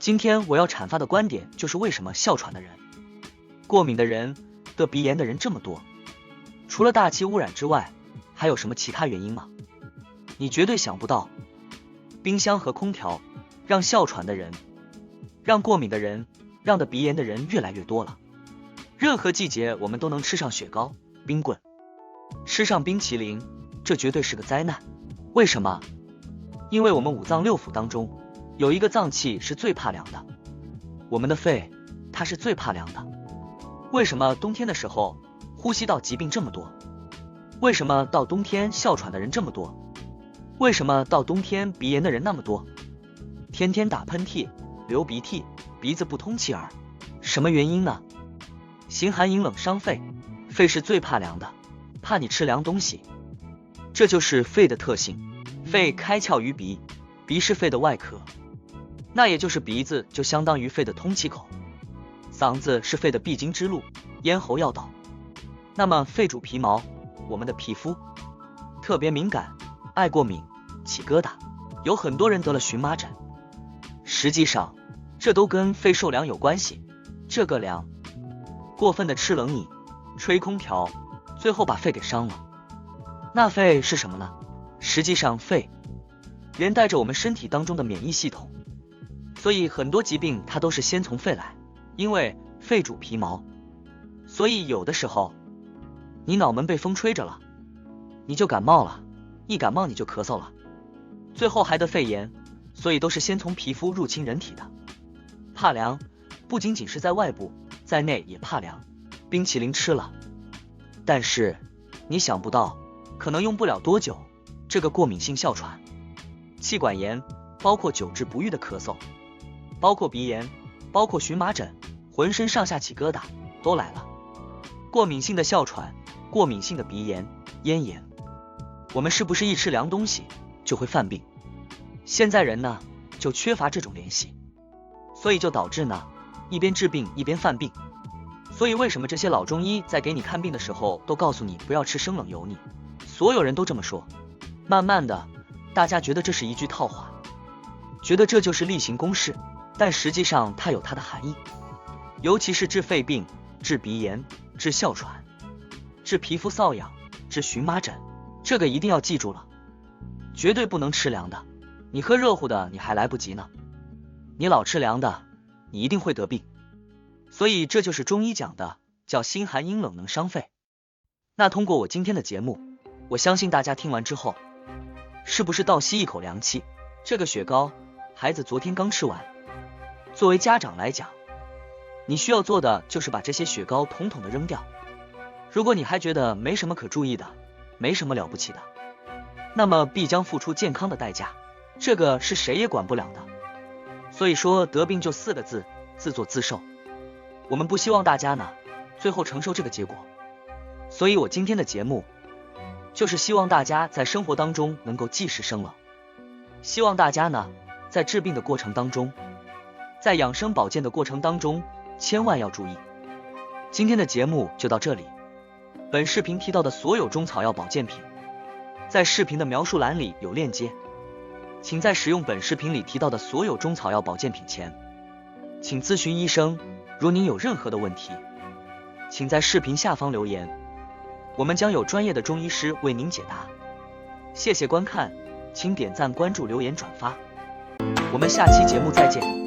今天我要阐发的观点就是为什么哮喘的人、过敏的人、得鼻炎的人这么多。除了大气污染之外，还有什么其他原因吗？你绝对想不到。冰箱和空调让哮喘的人、让过敏的人、让得鼻炎的人越来越多了。任何季节我们都能吃上雪糕、冰棍，吃上冰淇淋，这绝对是个灾难。为什么？因为我们五脏六腑当中有一个脏器是最怕凉的，我们的肺，它是最怕凉的。为什么冬天的时候呼吸道疾病这么多？为什么到冬天哮喘的人这么多？为什么到冬天鼻炎的人那么多？天天打喷嚏、流鼻涕、鼻子不通气儿，什么原因呢？辛寒饮冷伤肺，肺是最怕凉的，怕你吃凉东西。这就是肺的特性，肺开窍于鼻，鼻是肺的外壳，那也就是鼻子就相当于肺的通气口，嗓子是肺的必经之路，咽喉要道。那么肺主皮毛，我们的皮肤特别敏感，爱过敏，起疙瘩，有很多人得了荨麻疹。实际上这都跟肺受凉有关系。这个凉，过分的吃冷饮、吹空调，最后把肺给伤了。那肺是什么呢？实际上肺连带着我们身体当中的免疫系统，所以很多疾病它都是先从肺来，因为肺主皮毛。所以有的时候你脑门被风吹着了，你就感冒了，一感冒你就咳嗽了，最后还得肺炎。所以都是先从皮肤入侵人体的。怕凉不仅仅是在外部，在内也怕凉。冰淇淋吃了，但是你想不到，可能用不了多久，这个过敏性哮喘、气管炎，包括久治不愈的咳嗽，包括鼻炎，包括荨麻疹，浑身上下起疙瘩都来了。过敏性的哮喘、过敏性的鼻炎、咽炎，我们是不是一吃凉东西就会犯病？现在人呢就缺乏这种联系，所以就导致呢一边治病一边犯病。所以为什么这些老中医在给你看病的时候都告诉你不要吃生冷油腻？所有人都这么说，慢慢的大家觉得这是一句套话，觉得这就是例行公事，但实际上它有它的含义。尤其是治肺病、治鼻炎、治哮喘、治皮肤瘙痒、治荨麻疹，这个一定要记住了，绝对不能吃凉的。你喝热乎的你还来不及呢，你老吃凉的，你一定会得病。所以这就是中医讲的，叫心寒阴冷能伤肺。那通过我今天的节目，我相信大家听完之后，是不是倒吸一口凉气？这个雪糕，孩子昨天刚吃完。作为家长来讲，你需要做的就是把这些雪糕统统的扔掉。如果你还觉得没什么可注意的，没什么了不起的，那么必将付出健康的代价。这个是谁也管不了的。所以说得病就4个字，自作自受。我们不希望大家呢最后承受这个结果。所以我今天的节目就是希望大家在生活当中能够忌时生冷，希望大家呢在治病的过程当中，在养生保健的过程当中千万要注意。今天的节目就到这里，本视频提到的所有中草药保健品在视频的描述栏里有链接，请在使用本视频里提到的所有中草药保健品前，请咨询医生。如您有任何的问题，请在视频下方留言，我们将有专业的中医师为您解答。谢谢观看，请点赞、关注、留言、转发，我们下期节目再见。